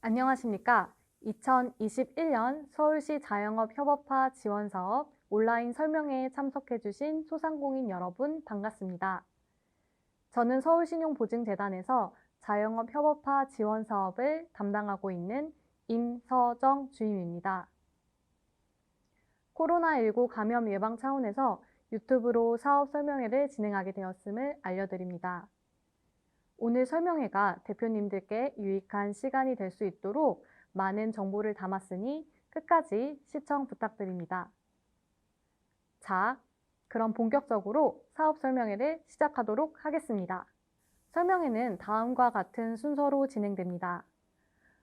안녕하십니까? 2021년 서울시 자영업 협업화 지원 사업 온라인 설명회에 참석해 주신 소상공인 여러분 반갑습니다. 저는 서울신용보증재단에서 자영업 협업화 지원 사업을 담당하고 있는 임서정 주임입니다. 코로나19 감염 예방 차원에서 유튜브로 사업 설명회를 진행하게 되었음을 알려드립니다. 오늘 설명회가 대표님들께 유익한 시간이 될 수 있도록 많은 정보를 담았으니 끝까지 시청 부탁드립니다. 자, 그럼 본격적으로 사업 설명회를 시작하도록 하겠습니다. 설명회는 다음과 같은 순서로 진행됩니다.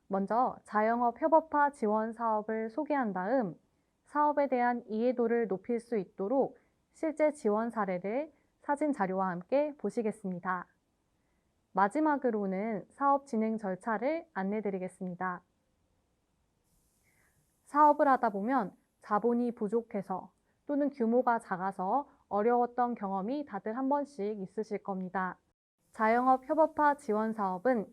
먼저 자영업 협업화 지원 사업을 소개한 다음 사업에 대한 이해도를 높일 수 있도록 실제 지원 사례를 사진 자료와 함께 보시겠습니다. 마지막으로는 사업 진행 절차를 안내드리겠습니다. 사업을 하다 보면 자본이 부족해서 또는 규모가 작아서 어려웠던 경험이 다들 한 번씩 있으실 겁니다. 자영업 협업화 지원 사업은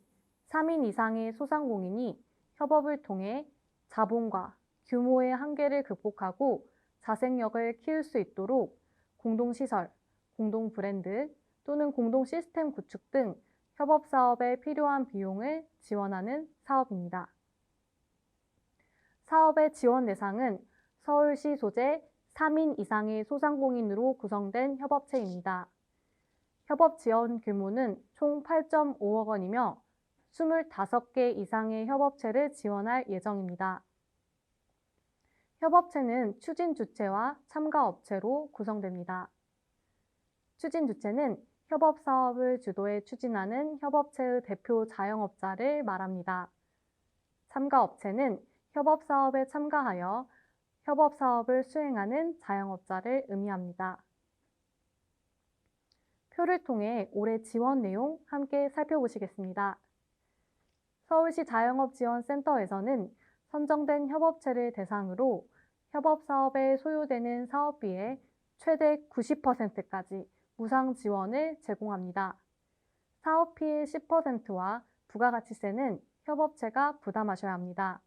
3인 이상의 소상공인이 협업을 통해 자본과 규모의 한계를 극복하고 자생력을 키울 수 있도록 공동시설, 공동브랜드 또는 공동시스템 구축 등 협업사업에 필요한 비용을 지원하는 사업입니다. 사업의 지원 대상은 서울시 소재 3인 이상의 소상공인으로 구성된 협업체입니다. 협업 지원 규모는 총 8.5억 원이며 25개 이상의 협업체를 지원할 예정입니다. 협업체는 추진주체와 참가업체로 구성됩니다. 추진주체는 협업사업을 주도해 추진하는 협업체의 대표 자영업자를 말합니다. 참가업체는 협업사업에 참가하여 협업사업을 수행하는 자영업자를 의미합니다. 표를 통해 올해 지원 내용 함께 살펴보시겠습니다. 서울시 자영업지원센터에서는 선정된 협업체를 대상으로 협업사업에 소요되는 사업비의 최대 90%까지 무상 지원을 제공합니다. 사업비의 10%와 부가가치세는 협업체가 부담하셔야 합니다.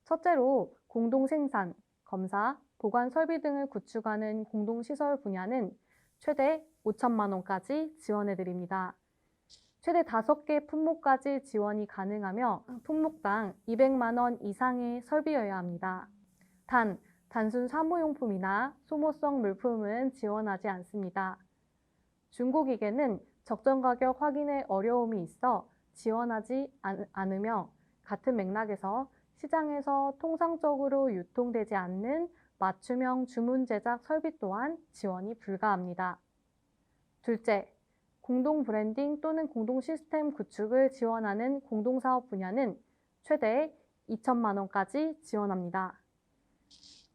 첫째로 공동생산, 검사, 보관 설비 등을 구축하는 공동시설 분야는 최대 5천만 원까지 지원해드립니다. 최대 5개 품목까지 지원이 가능하며 품목당 200만 원 이상의 설비여야 합니다. 단순 사무용품이나 소모성 물품은 지원하지 않습니다. 중고기계는 적정 가격 확인에 어려움이 있어 지원하지 않으며 같은 맥락에서 시장에서 통상적으로 유통되지 않는 맞춤형 주문 제작 설비 또한 지원이 불가합니다. 둘째, 공동 브랜딩 또는 공동 시스템 구축을 지원하는 공동사업 분야는 최대 2천만 원까지 지원합니다.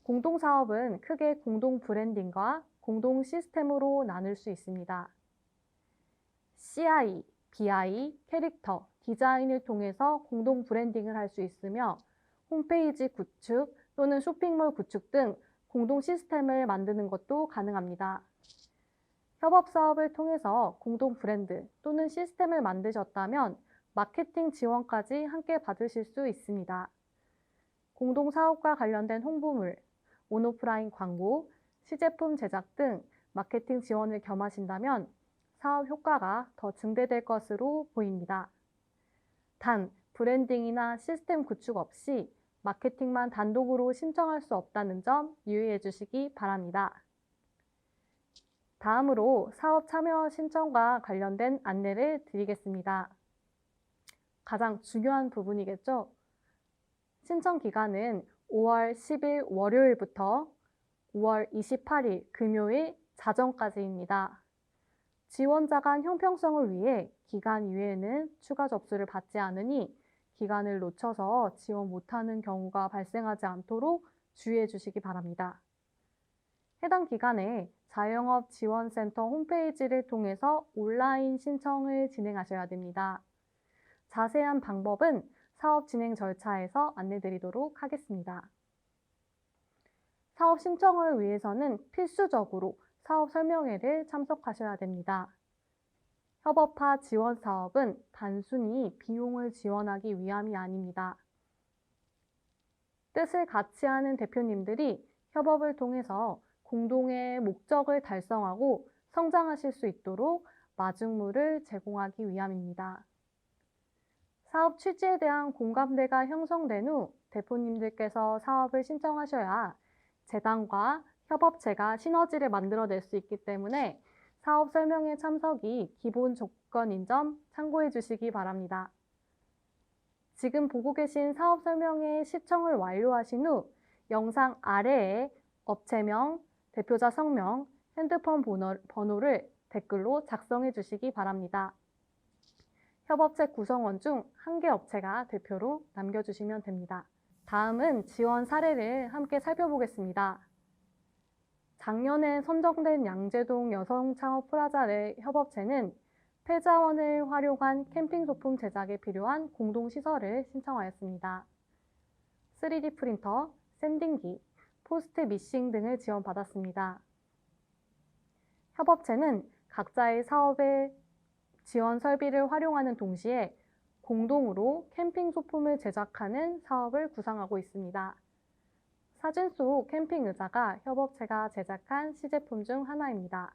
공동사업은 크게 공동 브랜딩과 공동 시스템으로 나눌 수 있습니다. CI, BI, 캐릭터, 디자인을 통해서 공동 브랜딩을 할 수 있으며 홈페이지 구축 또는 쇼핑몰 구축 등 공동 시스템을 만드는 것도 가능합니다. 협업사업을 통해서 공동 브랜드 또는 시스템을 만드셨다면 마케팅 지원까지 함께 받으실 수 있습니다. 공동사업과 관련된 홍보물, 온오프라인 광고, 시제품 제작 등 마케팅 지원을 겸하신다면 사업 효과가 더 증대될 것으로 보입니다. 단, 브랜딩이나 시스템 구축 없이 마케팅만 단독으로 신청할 수 없다는 점 유의해 주시기 바랍니다. 다음으로 사업 참여 신청과 관련된 안내를 드리겠습니다. 가장 중요한 부분이겠죠? 신청 기간은 5월 10일 월요일부터 5월 28일 금요일 자정까지입니다. 지원자 간 형평성을 위해 기간 이외에는 추가 접수를 받지 않으니 기간을 놓쳐서 지원 못하는 경우가 발생하지 않도록 주의해 주시기 바랍니다. 해당 기간에 자영업지원센터 홈페이지를 통해서 온라인 신청을 진행하셔야 됩니다. 자세한 방법은 사업 진행 절차에서 안내드리도록 하겠습니다. 사업 신청을 위해서는 필수적으로 사업 설명회를 참석하셔야 됩니다. 협업화 지원 사업은 단순히 비용을 지원하기 위함이 아닙니다. 뜻을 같이 하는 대표님들이 협업을 통해서 공동의 목적을 달성하고 성장하실 수 있도록 마중물을 제공하기 위함입니다. 사업 취지에 대한 공감대가 형성된 후 대표님들께서 사업을 신청하셔야 재단과 협업체가 시너지를 만들어낼 수 있기 때문에 사업 설명회 참석이 기본 조건인 점 참고해 주시기 바랍니다. 지금 보고 계신 사업 설명회 시청을 완료하신 후 영상 아래에 업체명, 대표자 성명, 핸드폰 번호를 댓글로 작성해 주시기 바랍니다. 협업체 구성원 중 한 개 업체가 대표로 남겨주시면 됩니다. 다음은 지원 사례를 함께 살펴보겠습니다. 작년에 선정된 양재동 여성창업 프라자 내 협업체는 폐자원을 활용한 캠핑 소품 제작에 필요한 공동시설을 신청하였습니다. 3D 프린터, 샌딩기, 포스트 미싱 등을 지원받았습니다. 협업체는 각자의 사업의 지원 설비를 활용하는 동시에 공동으로 캠핑 소품을 제작하는 사업을 구상하고 있습니다. 사진 속 캠핑 의자가 협업체가 제작한 시제품 중 하나입니다.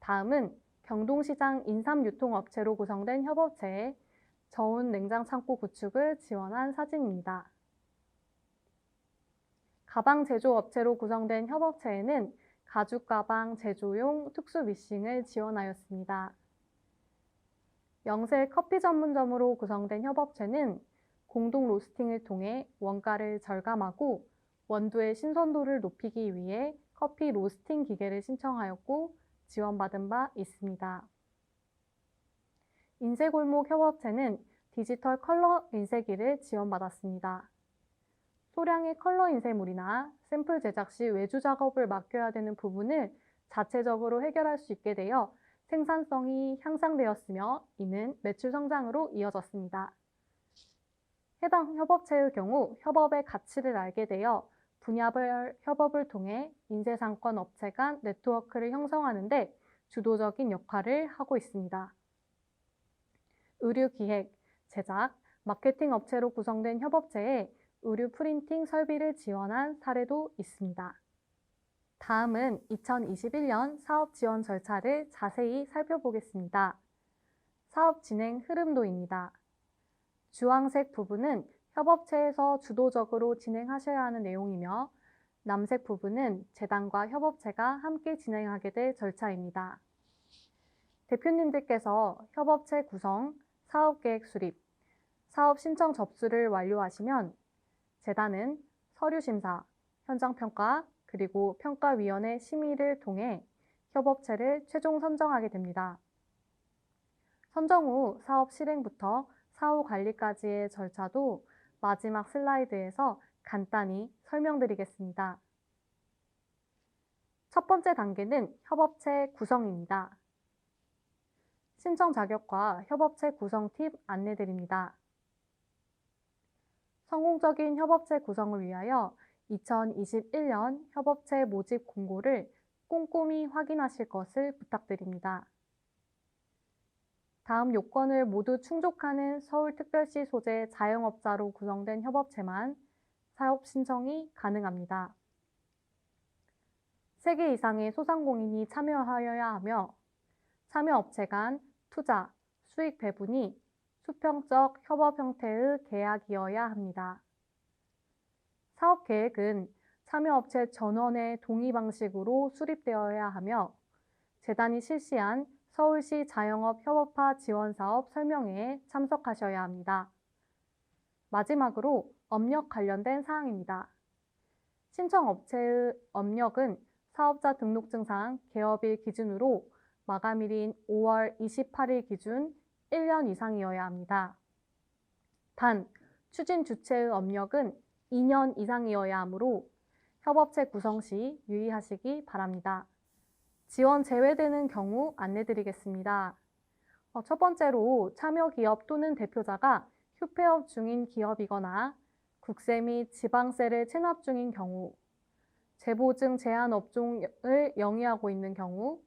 다음은 경동시장 인삼유통업체로 구성된 협업체의 저온 냉장창고 구축을 지원한 사진입니다. 가방 제조업체로 구성된 협업체에는 가죽 가방 제조용 특수 미싱을 지원하였습니다. 영세 커피 전문점으로 구성된 협업체는 공동 로스팅을 통해 원가를 절감하고 원두의 신선도를 높이기 위해 커피 로스팅 기계를 신청하였고 지원받은 바 있습니다. 인쇄골목 협업체는 디지털 컬러 인쇄기를 지원받았습니다. 소량의 컬러 인쇄물이나 샘플 제작 시 외주 작업을 맡겨야 되는 부분을 자체적으로 해결할 수 있게 되어 생산성이 향상되었으며 이는 매출 성장으로 이어졌습니다. 해당 협업체의 경우 협업의 가치를 알게 되어 분야별 협업을 통해 인쇄상권 업체 간 네트워크를 형성하는 데 주도적인 역할을 하고 있습니다. 의류기획, 제작, 마케팅 업체로 구성된 협업체에 의류 프린팅 설비를 지원한 사례도 있습니다. 다음은 2021년 사업 지원 절차를 자세히 살펴보겠습니다. 사업 진행 흐름도입니다. 주황색 부분은 협업체에서 주도적으로 진행하셔야 하는 내용이며 남색 부분은 재단과 협업체가 함께 진행하게 될 절차입니다. 대표님들께서 협업체 구성, 사업계획 수립, 사업 신청 접수를 완료하시면 재단은 서류 심사, 현장 평가, 그리고 평가위원회 심의를 통해 협업체를 최종 선정하게 됩니다. 선정 후 사업 실행부터 사후 관리까지의 절차도 마지막 슬라이드에서 간단히 설명드리겠습니다. 첫 번째 단계는 협업체 구성입니다. 신청 자격과 협업체 구성 팁 안내드립니다. 성공적인 협업체 구성을 위하여 2021년 협업체 모집 공고를 꼼꼼히 확인하실 것을 부탁드립니다. 다음 요건을 모두 충족하는 서울특별시 소재 자영업자로 구성된 협업체만 사업 신청이 가능합니다. 3개 이상의 소상공인이 참여하여야 하며 참여업체 간 투자, 수익 배분이 수평적 협업 형태의 계약이어야 합니다. 사업 계획은 참여업체 전원의 동의 방식으로 수립되어야 하며 재단이 실시한 서울시 자영업 협업화 지원사업 설명회에 참석하셔야 합니다. 마지막으로 업력 관련된 사항입니다. 신청업체의 업력은 사업자 등록증상 개업일 기준으로 마감일인 5월 28일 기준 1년 이상이어야 합니다. 단, 추진 주체의 업력은 2년 이상이어야 하므로 협업체 구성 시 유의하시기 바랍니다. 지원 제외되는 경우 안내드리겠습니다. 첫 번째로 참여 기업 또는 대표자가 휴폐업 중인 기업이거나 국세 및 지방세를 체납 중인 경우, 재보증 제한 업종을 영위하고 있는 경우,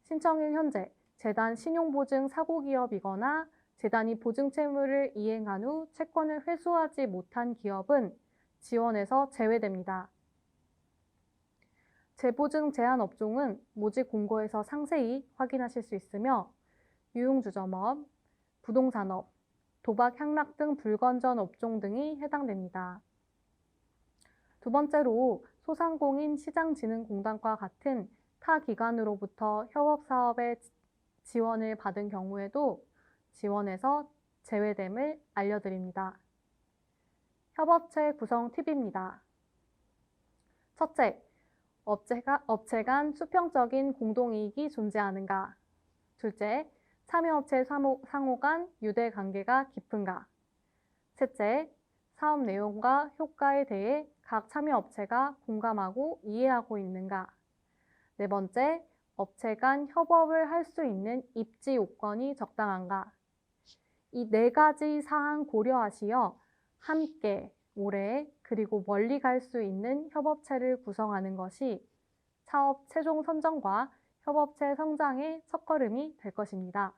신청일 현재 재단 신용보증 사고기업이거나 재단이 보증채무를 이행한 후 채권을 회수하지 못한 기업은 지원에서 제외됩니다. 재보증 제한 업종은 모집 공고에서 상세히 확인하실 수 있으며 유흥주점업, 부동산업, 도박, 향락 등 불건전 업종 등이 해당됩니다. 두 번째로 소상공인 시장진흥공단과 같은 타 기관으로부터 협업사업에 지원을 받은 경우에도 지원에서 제외됨을 알려드립니다. 협업체 구성 팁입니다. 첫째, 업체 간 수평적인 공동이익이 존재하는가. 둘째, 참여업체 상호 간 유대 관계가 깊은가. 셋째, 사업 내용과 효과에 대해 각 참여업체가 공감하고 이해하고 있는가. 네 번째, 업체 간 협업을 할 수 있는 입지 요건이 적당한가. 이 네 가지 사항 고려하시어 함께 오래 그리고 멀리 갈 수 있는 협업체를 구성하는 것이 사업 최종 선정과 협업체 성장의 첫걸음이 될 것입니다.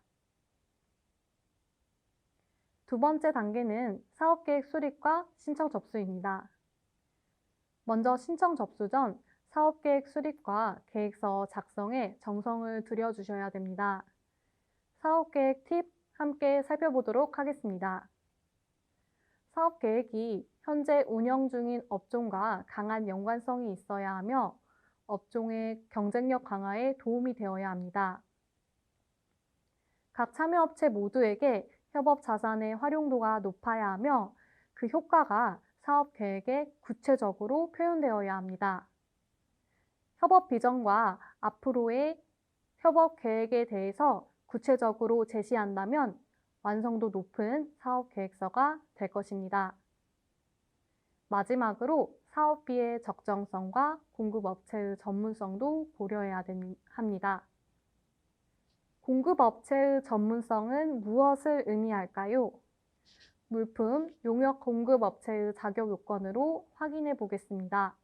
두 번째 단계는 사업계획 수립과 신청 접수입니다. 먼저 신청 접수 전 사업계획 수립과 계획서 작성에 정성을 들여주셔야 됩니다. 사업계획 팁 함께 살펴보도록 하겠습니다. 사업계획이 현재 운영 중인 업종과 강한 연관성이 있어야 하며 업종의 경쟁력 강화에 도움이 되어야 합니다. 각 참여업체 모두에게 협업 자산의 활용도가 높아야 하며 그 효과가 사업 계획에 구체적으로 표현되어야 합니다. 협업 비전과 앞으로의 협업 계획에 대해서 구체적으로 제시한다면 완성도 높은 사업 계획서가 될 것입니다. 마지막으로 사업비의 적정성과 공급업체의 전문성도 고려해야 합니다. 공급업체의 전문성은 무엇을 의미할까요? 물품, 용역 공급업체의 자격 요건으로 확인해 보겠습니다.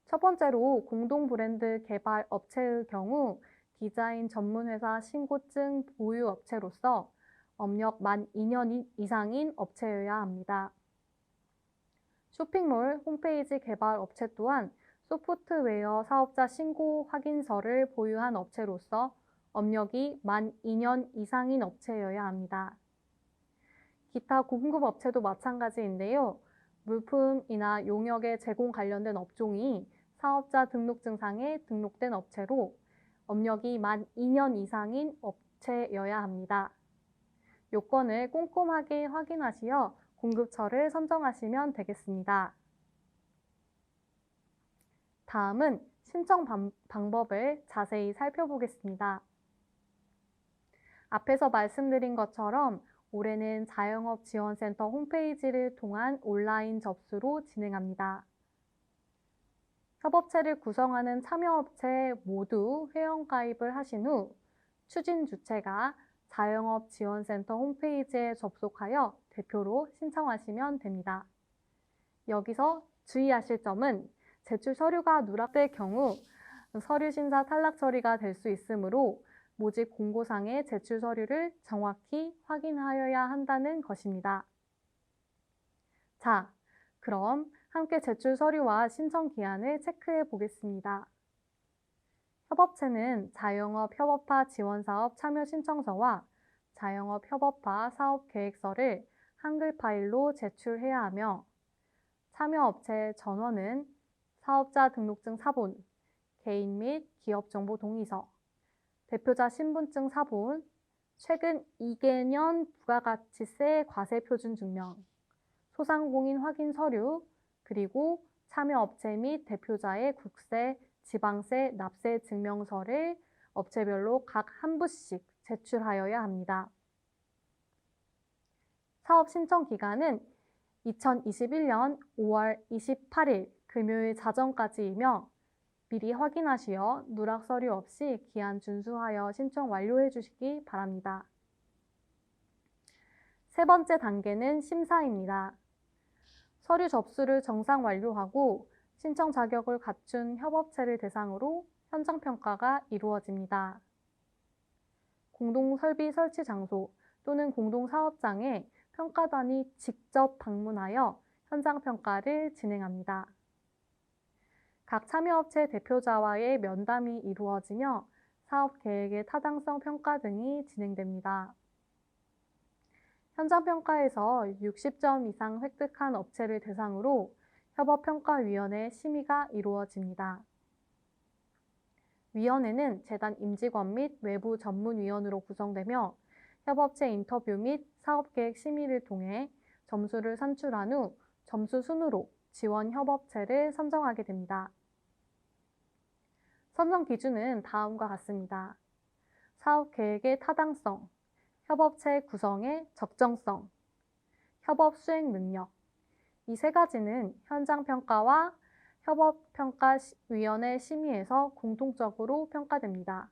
첫 번째로 공동 브랜드 개발 업체의 경우 디자인 전문회사 신고증 보유 업체로서 업력 만 2년 이상인 업체여야 합니다. 쇼핑몰 홈페이지 개발 업체 또한 소프트웨어 사업자 신고 확인서를 보유한 업체로서 업력이 만 2년 이상인 업체여야 합니다. 기타 공급업체도 마찬가지인데요. 물품이나 용역의 제공 관련된 업종이 사업자 등록증상에 등록된 업체로 업력이 만 2년 이상인 업체여야 합니다. 요건을 꼼꼼하게 확인하시어 공급처를 선정하시면 되겠습니다. 다음은 신청 방법을 자세히 살펴보겠습니다. 앞에서 말씀드린 것처럼 올해는 자영업지원센터 홈페이지를 통한 온라인 접수로 진행합니다. 협업체를 구성하는 참여업체 모두 회원가입을 하신 후 추진 주체가 자영업지원센터 홈페이지에 접속하여 대표로 신청하시면 됩니다. 여기서 주의하실 점은 제출 서류가 누락될 경우 서류 심사 탈락 처리가 될 수 있으므로 모집 공고상의 제출 서류를 정확히 확인하여야 한다는 것입니다. 자, 그럼 함께 제출 서류와 신청 기한을 체크해 보겠습니다. 협업체는 자영업 협업화 지원사업 참여 신청서와 자영업 협업화 사업 계획서를 한글 파일로 제출해야 하며 참여업체 전원은 사업자 등록증 사본, 개인 및 기업 정보 동의서, 대표자 신분증 사본, 최근 2개년 부가가치세 과세 표준 증명, 소상공인 확인 서류, 그리고 참여업체 및 대표자의 국세, 지방세, 납세 증명서를 업체별로 각 한 부씩 제출하여야 합니다. 사업 신청 기간은 2021년 5월 28일 금요일 자정까지이며 미리 확인하시어 누락 서류 없이 기한 준수하여 신청 완료해 주시기 바랍니다. 세 번째 단계는 심사입니다. 서류 접수를 정상 완료하고 신청 자격을 갖춘 협업체를 대상으로 현장 평가가 이루어집니다. 공동설비 설치 장소 또는 공동사업장에 평가단이 직접 방문하여 현장 평가를 진행합니다. 각 참여업체 대표자와의 면담이 이루어지며 사업 계획의 타당성 평가 등이 진행됩니다. 현장 평가에서 60점 이상 획득한 업체를 대상으로 협업평가위원회 심의가 이루어집니다. 위원회는 재단 임직원 및 외부 전문위원으로 구성되며 협업체 인터뷰 및 사업계획 심의를 통해 점수를 산출한 후 점수 순으로 지원 협업체를 선정하게 됩니다. 선정 기준은 다음과 같습니다. 사업 계획의 타당성, 협업체 구성의 적정성, 협업 수행 능력. 이 세 가지는 현장 평가와 협업평가위원회 심의에서 공통적으로 평가됩니다.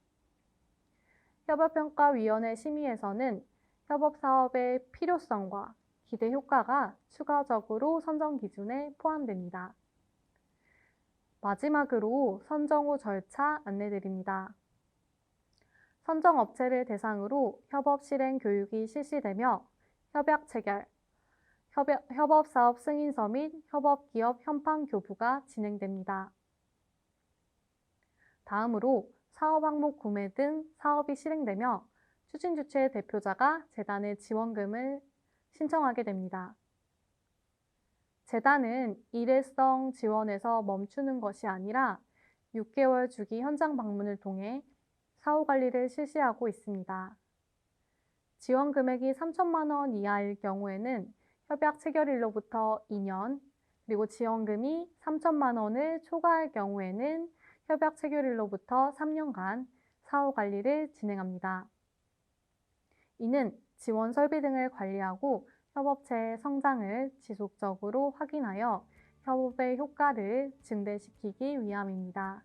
협업평가위원회 심의에서는 협업사업의 필요성과 기대 효과가 추가적으로 선정 기준에 포함됩니다. 마지막으로 선정 후 절차 안내드립니다. 선정 업체를 대상으로 협업 실행 교육이 실시되며 협약 체결, 협업사업 승인서 및 협업기업 현판 교부가 진행됩니다. 다음으로 사업 항목 구매 등 사업이 실행되며 추진주체 대표자가 재단의 지원금을 신청하게 됩니다. 재단은 일회성 지원에서 멈추는 것이 아니라 6개월 주기 현장 방문을 통해 사후 관리를 실시하고 있습니다. 지원 금액이 3천만 원 이하일 경우에는 협약 체결일로부터 2년, 그리고 지원금이 3천만 원을 초과할 경우에는 협약 체결일로부터 3년간 사후 관리를 진행합니다. 이는 지원 설비 등을 관리하고 협업체의 성장을 지속적으로 확인하여 협업의 효과를 증대시키기 위함입니다.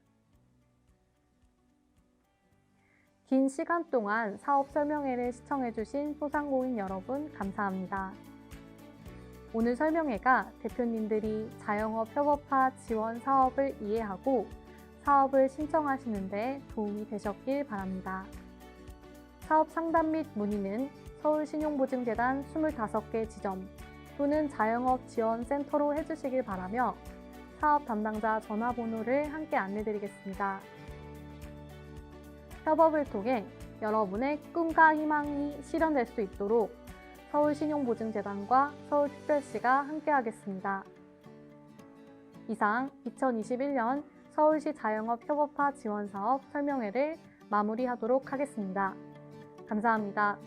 긴 시간 동안 사업 설명회를 시청해주신 소상공인 여러분 감사합니다. 오늘 설명회가 대표님들이 자영업 협업화 지원 사업을 이해하고 사업을 신청하시는 데 도움이 되셨길 바랍니다. 사업 상담 및 문의는 서울신용보증재단 25개 지점 또는 자영업 지원센터로 해주시길 바라며 사업 담당자 전화번호를 함께 안내드리겠습니다. 협업을 통해 여러분의 꿈과 희망이 실현될 수 있도록 서울신용보증재단과 서울특별시가 함께하겠습니다. 이상 2021년 서울시 자영업 협업화 지원사업 설명회를 마무리하도록 하겠습니다. 감사합니다.